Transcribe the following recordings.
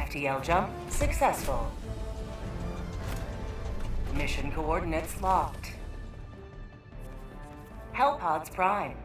FTL jump successful. Mission coordinates locked. Hellpods primed.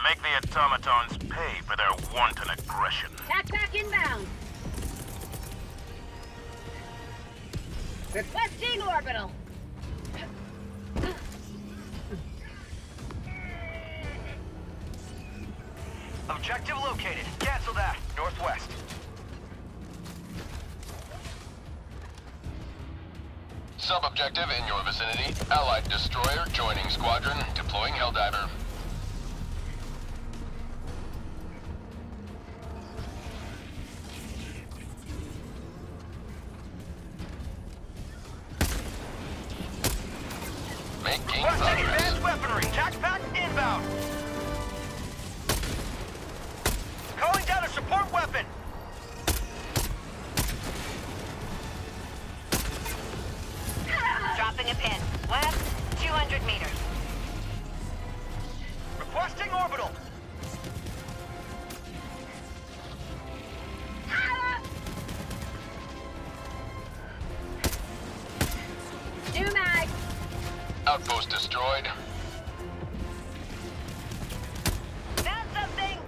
Make the automatons pay for their wanton aggression. Back inbound. Requesting orbital. Objective located. Cancel that. Northwest. Sub-objective in your vicinity. Allied destroyer joining squadron. Deploying Helldiver. Making Requesting progress. advanced weaponry. Tac pack inbound. Calling down a support weapon. Dropping a pin. West, 200 meters. Requesting orbital. New mag. Outpost destroyed. Found something.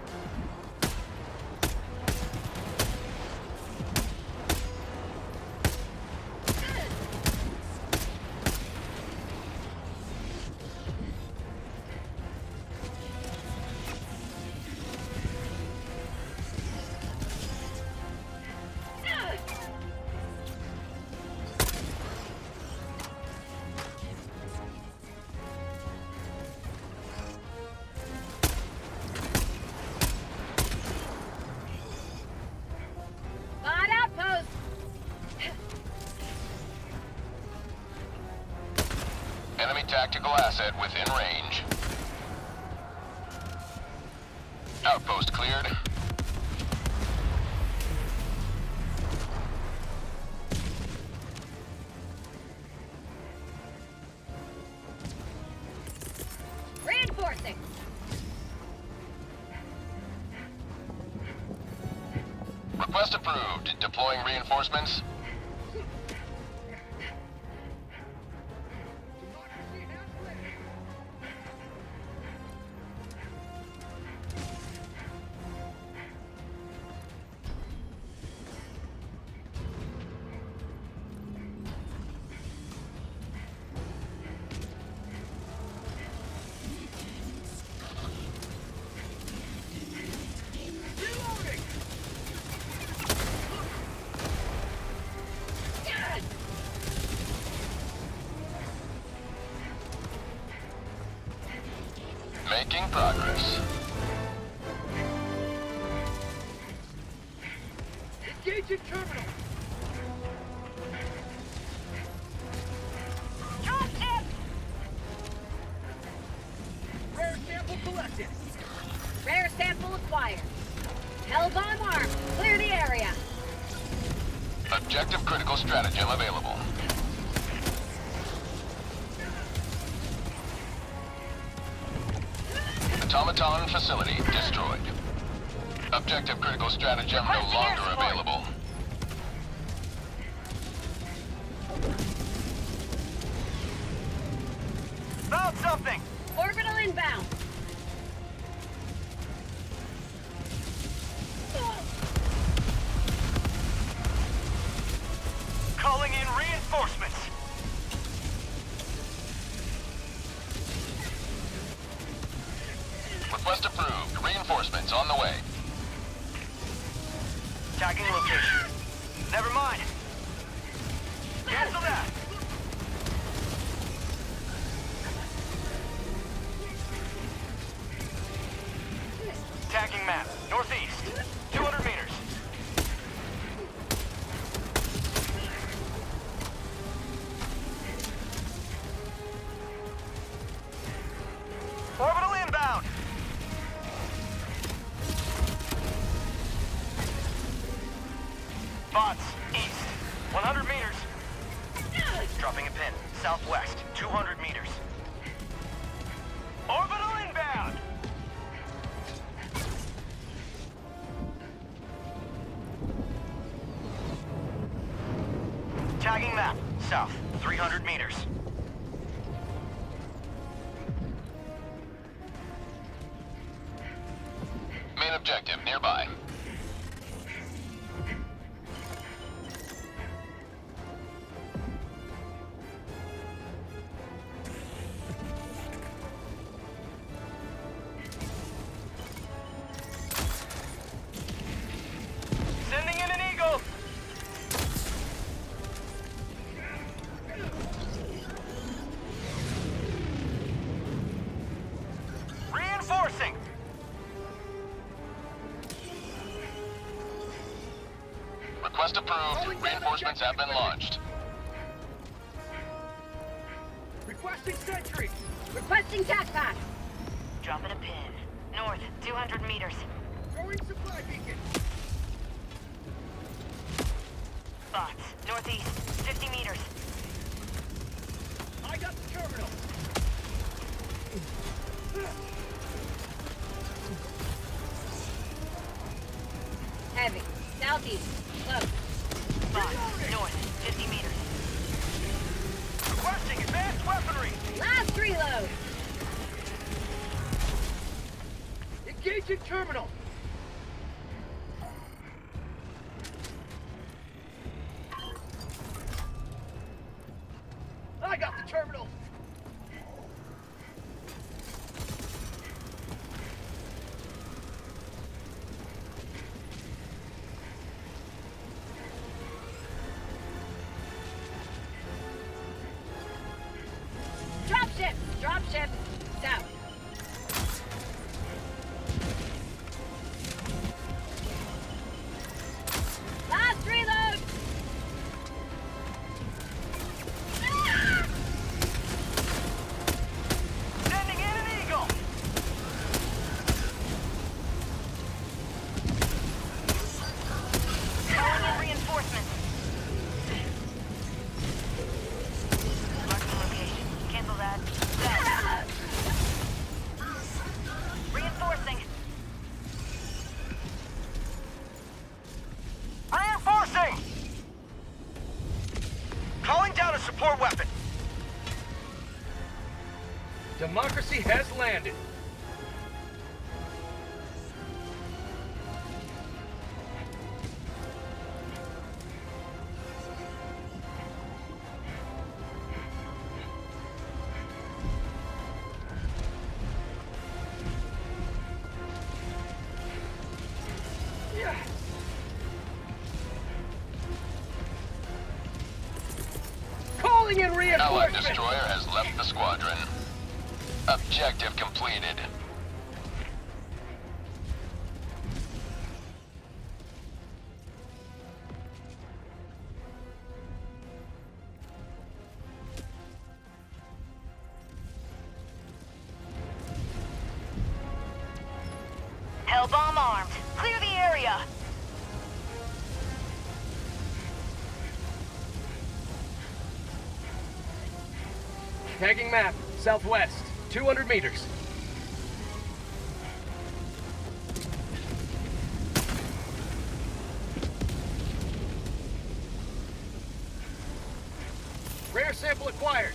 On outpost. Enemy tactical asset within range. Outpost cleared. Reinforcing. Request approved. Deploying reinforcements. Making progress. Engaging terminal. Drop tip. Rare sample collected. Rare sample acquired. Hellbomb armed. Clear the area. Objective critical stratagem available. Automaton facility destroyed. Objective critical stratagem no Requesting longer escort. available. Found something. Orbital inbound. Calling in reinforcements. Request approved. Reinforcements on the way. Tagging location. Never mind. Cancel that. Tagging map. Northeast. 200 meters. Orbital inbound. Bots, east. 100 meters. Dropping a pin. Southwest. 200 meters. Orbital inbound. Tagging map. South. 300 meters. Main objective nearby. Sending in an eagle. Reinforcing. Request approved. Reinforcements have been launched. Requesting sentry. Requesting TACPAC. Dropping a pin. North, 200 meters. Throwing supply beacon. Bots, northeast, 50 meters. I got the terminal. Heavy. Southeast. Close. Bots, north, 50 meters. Requesting advanced weaponry. Last reload. Engaging terminal. I got the terminal. Dropship. Dropship. South. Last reload. Sending in an eagle. Calling in reinforcements. Marking location. Cancel that. Dead. Reinforcing. Reinforcing. Calling down a support weapon. Democracy has landed. Calling in Allied reinforcements. destroyer has left the squadron. Objective completed. Hellbomb armed. Clear the area. Tagging map. Southwest. 200 meters. Rare sample acquired.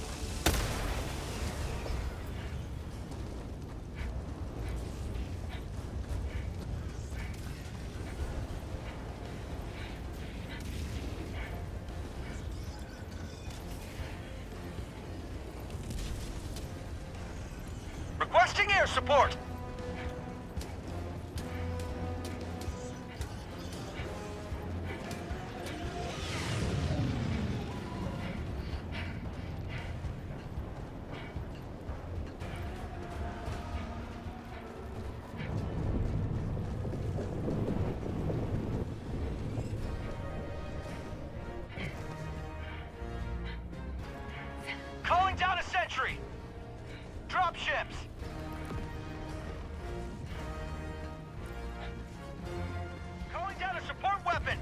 Requesting air support. ships. Calling down a support weapon.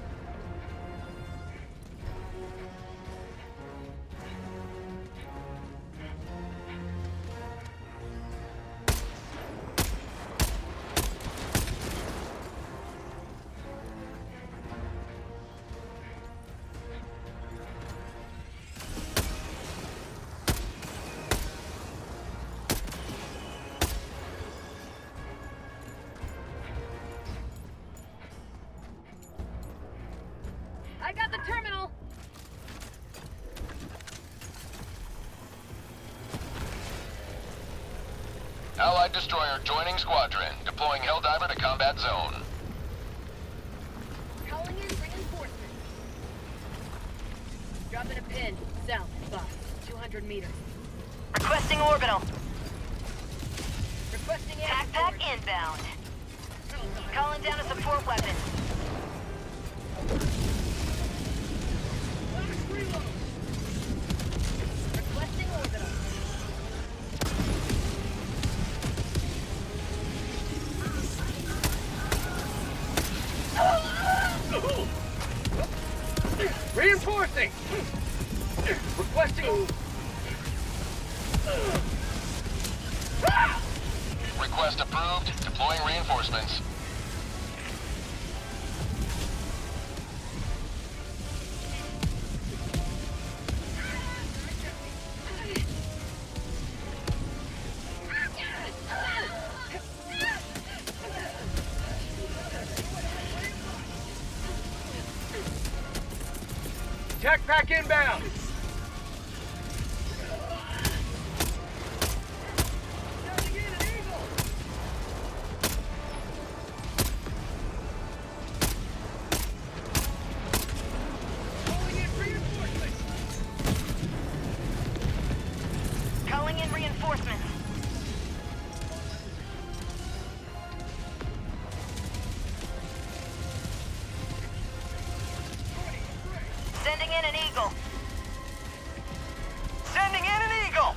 I got the terminal. Allied destroyer joining squadron. Deploying Helldiver to combat zone. Calling in reinforcements. Dropping a pin. South, 200 meters. Requesting orbital. Requesting air Backpack support. inbound. Calling down a support weapon. Requesting orbital. Reinforcing. Requesting. Request approved. Deploying reinforcements. Tech pack inbound. Calling in reinforcements. Sending in an eagle. Sending in an eagle.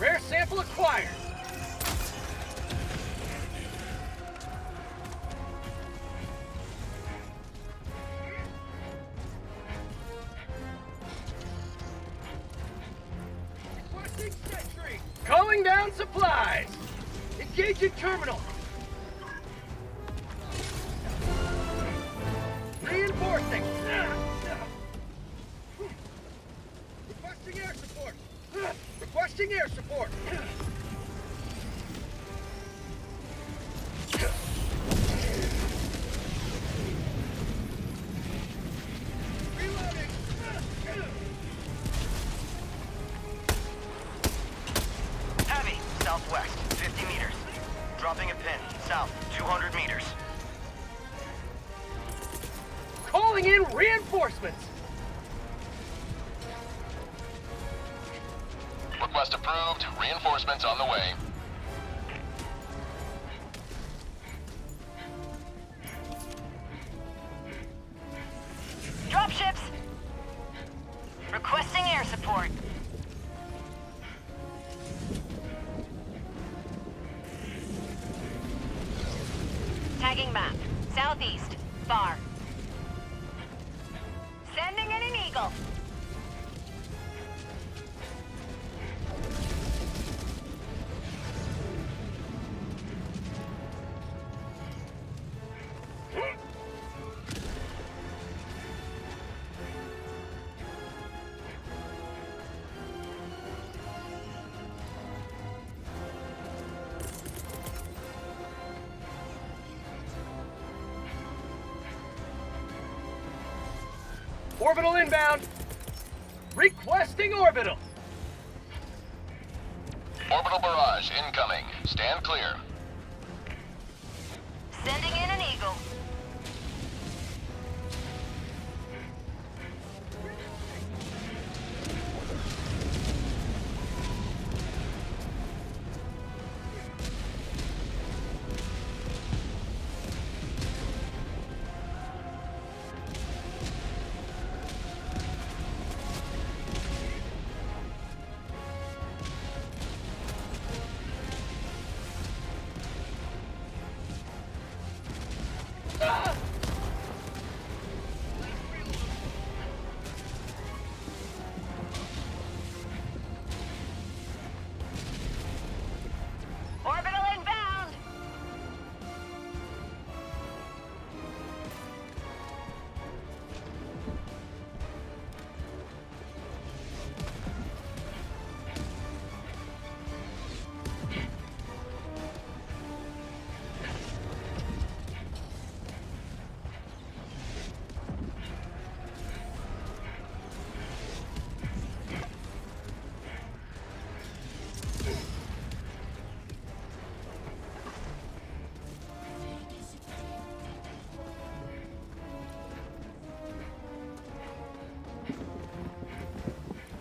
Rare sample acquired. Requesting sentry. Calling down supplies. Engaging terminal. Reinforcing. Requesting air support. Requesting air support. Reloading. Heavy, southwest, 50 meters. Dropping a pin, south, 200 meters. Calling in reinforcements. Request approved. Reinforcements on the way. Dropships. Requesting air support. Tagging map. Southeast. Far. Sending in an eagle. Orbital inbound. Requesting orbital. Orbital barrage incoming. Stand clear. Sending in an Eagle. Orbital inbound!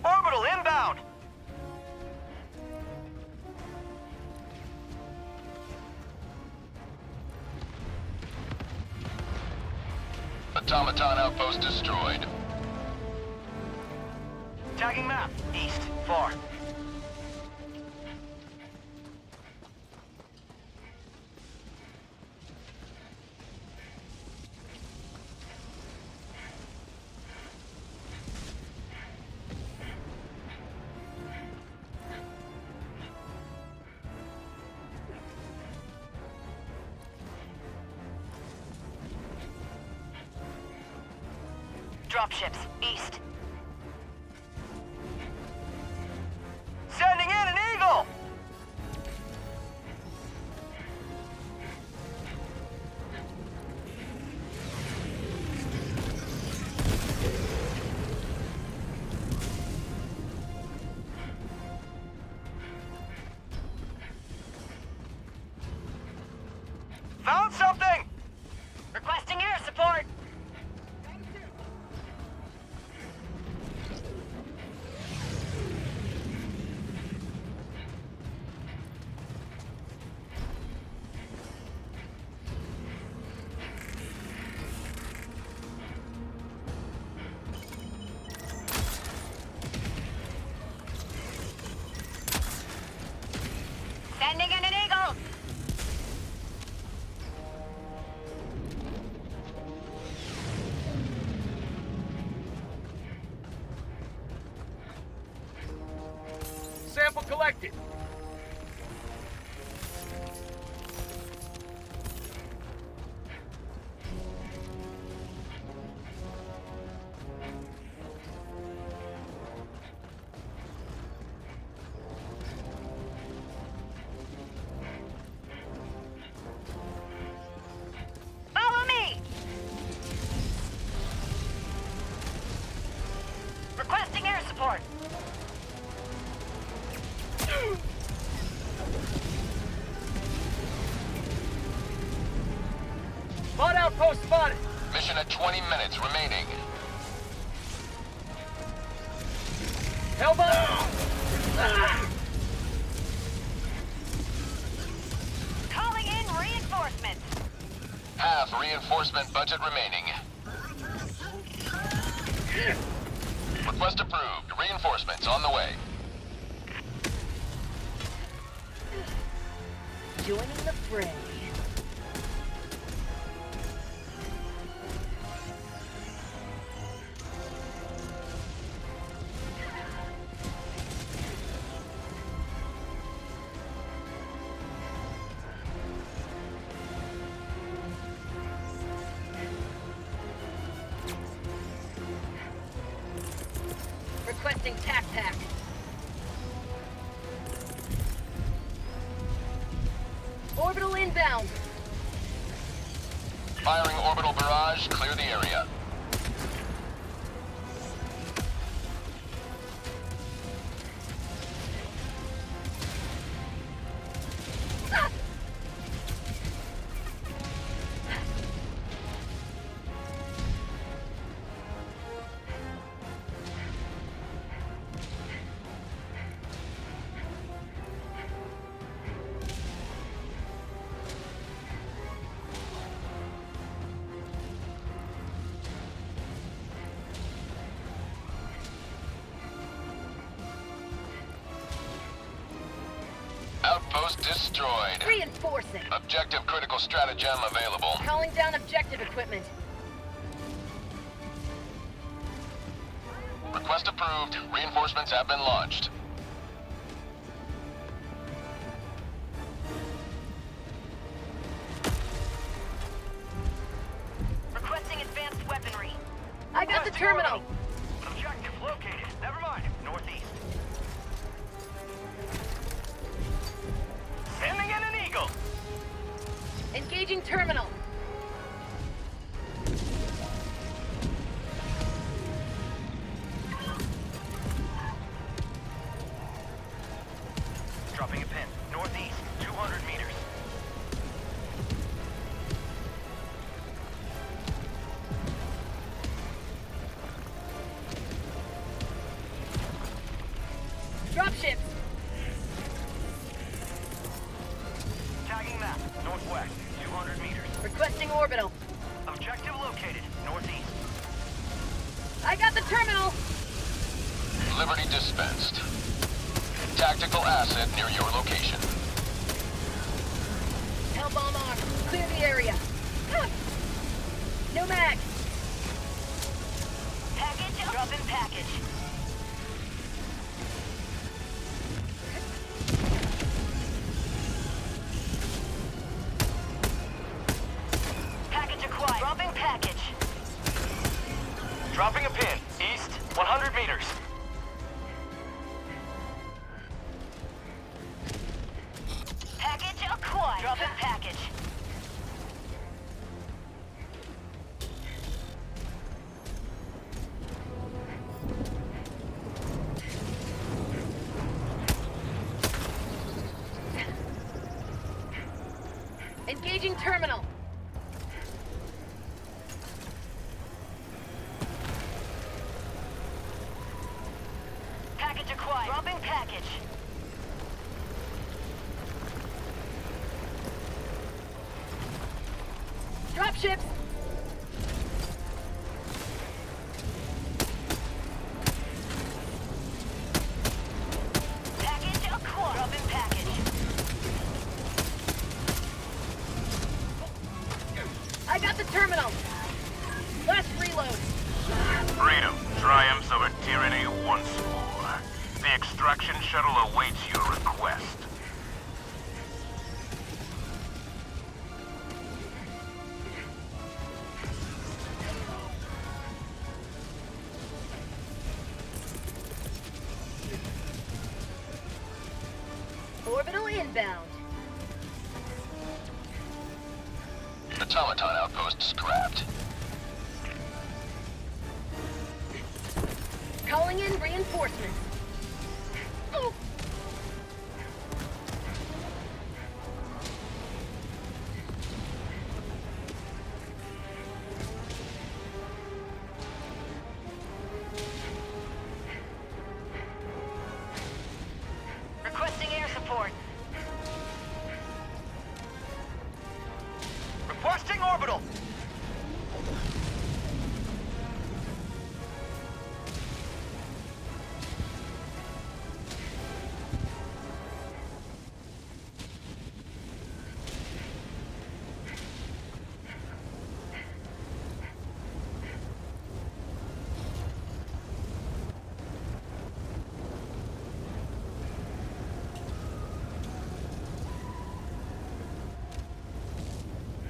Orbital inbound! Automaton outpost destroyed. Tagging map. East. 4. Dropships, east. Sending in an Eagle! Found something! Requesting air support. Sending in an Eagle. Sample collected. Follow me. Requesting air support. Mod outpost spotted. Mission at 20 minutes remaining. Hellbound! Calling in reinforcements. Half reinforcement budget remaining. Request approved. Reinforcements on the way. Joining the fray. Requesting tac pack. Orbital inbound. Firing orbital barrage. Clear the area. outpost destroyed. Reinforcing. Objective critical stratagem available. Calling down objective equipment. Request approved. Reinforcements have been launched. Requesting advanced weaponry. I got the terminal. Objective located. Never mind. Northeast. Sending in an eagle. Engaging terminal. Dropping a pin. Northeast. 200 meters. Dropships. Tagging map. Northwest. 200 meters. Requesting orbital. Objective located. Northeast. I got the terminal. Liberty dispensed. Tactical asset near your location. Hellbomb armed. Clear the area. Ah! No mag. Package. Drop in package. Package acquired. Dropping package. Dropping a pin. East. 100 meters. Package acquired. Drop in package. Engaging terminal. Package acquired. Dropping package. Dropships. Package acquired. Dropping package. I got the terminal. Last reload. Freedom, triumphs over tyranny once more. The extraction shuttle awaits your request. Orbital inbound. Automaton outpost scrapped. Calling in reinforcements. Oh. Requesting air support. Requesting orbital.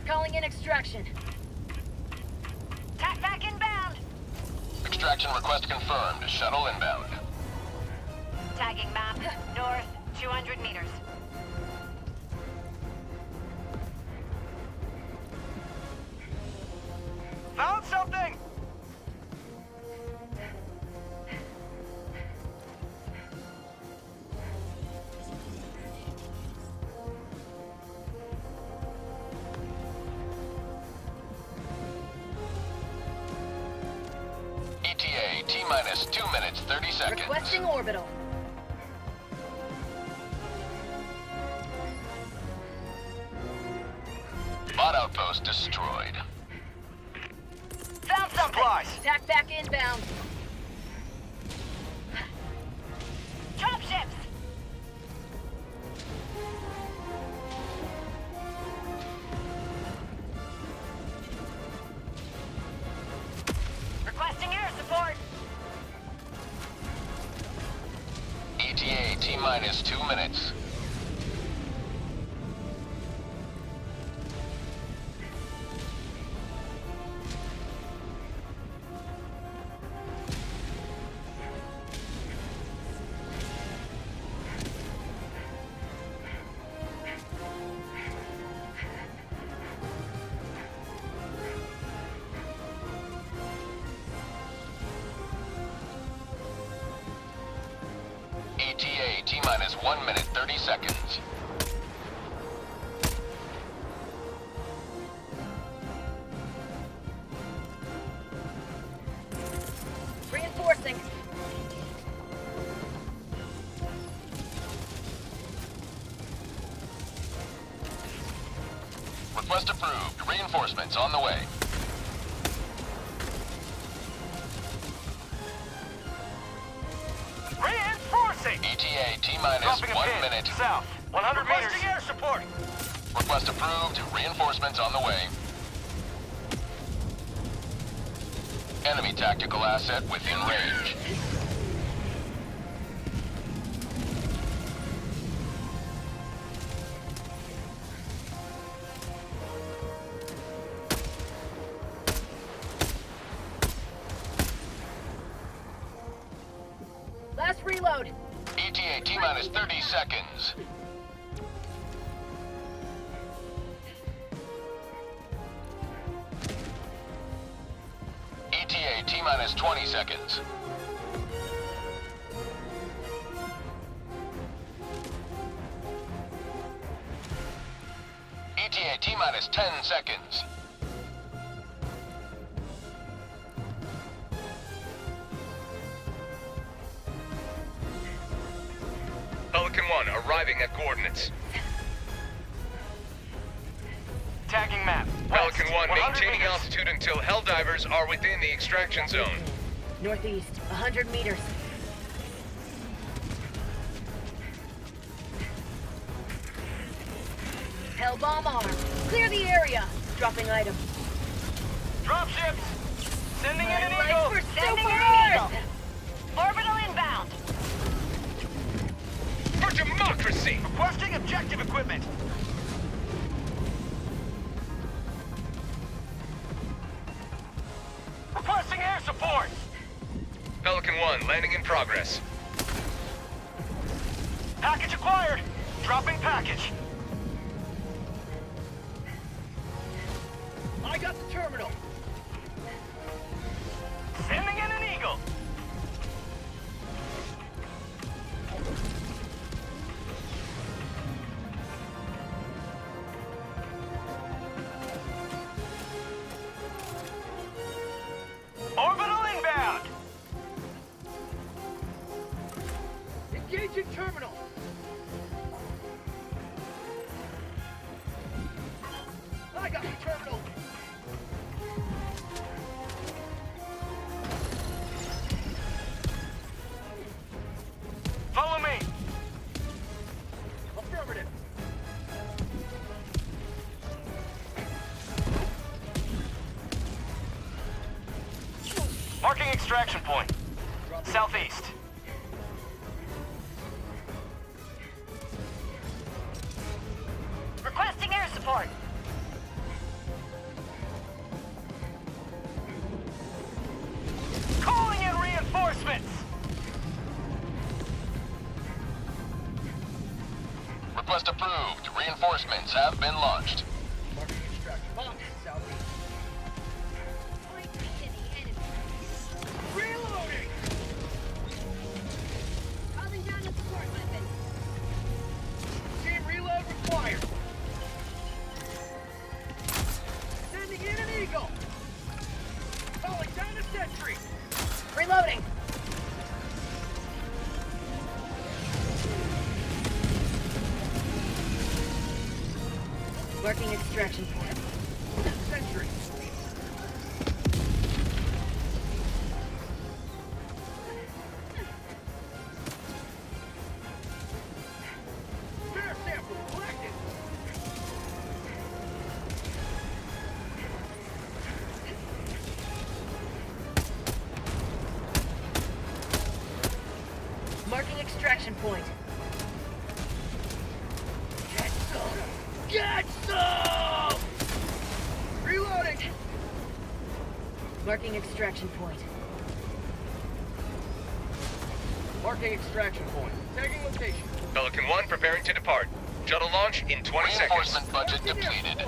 Calling in extraction. Tack back inbound. Extraction request confirmed. Shuttle inbound. Tagging map. North. 200 meters. Found something. ETA T-minus 2 minutes 30 seconds. Requesting orbital. Bot outpost destroyed. Found something. Supplies. Tack back inbound. Dropships. minus 2 minutes. ETA T-minus 1 minute 30 seconds. Reinforcing. Request approved. Reinforcements on the way. Reinforcing! ETA T-minus Dropping a 1 pin. minute. South. 100 meters. Requesting air support. Request approved. Reinforcements on the way. Enemy tactical asset within range. Last reload. ETA T-minus 30 seconds. ETA T-minus 20 seconds. ETA T-minus 10 seconds. Pelican 1 arriving at coordinates. Tagging map. Pelican 1 maintaining altitude until Helldivers are within the extraction zone. Northeast, 100 meters. Hellbomb armed. Clear the area. Dropping item. Dropships! Sending in an Lights eagle! for Sending Super an Earth! eagle. Orbital inbound. For democracy! Requesting objective equipment. Requesting air support! Pelican 1 landing in progress. Package acquired! Dropping package. I got the terminal. Sending in an eagle. Orbital inbound. Engaging terminal. I got the terminal. Follow me. Affirmative. Marking extraction point. Southeast. Requesting air support. Calling in reinforcements. Request approved. Reinforcements have been launched. Marking extraction point. Southeast. Reloading. Calling down the support weapon. Team reload required. Sending in an eagle. Calling down a sentry. Reloading. Marking extraction point. Sentry. Fair sample collected. Marking extraction point. Marking extraction point. Marking extraction point. Tagging location. Pelican 1 preparing to depart. Shuttle launch in 20 seconds. Reinforcement budget depleted.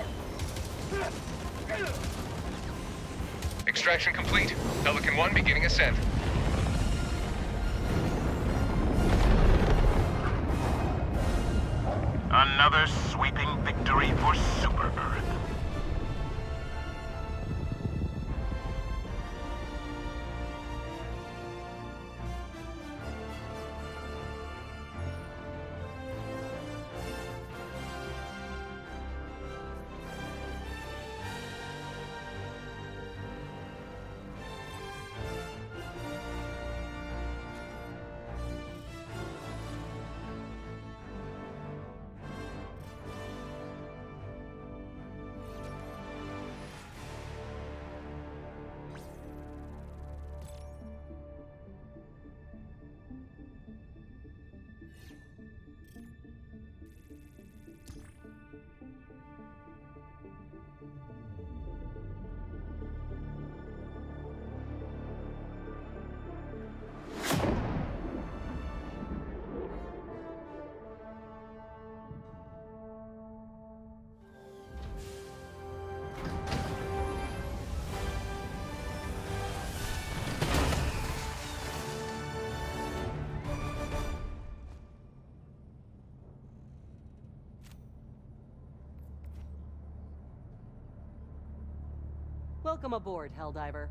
Extraction complete. Pelican 1 beginning ascent. Another sweeping victory for Super Earth. Welcome aboard, Helldiver.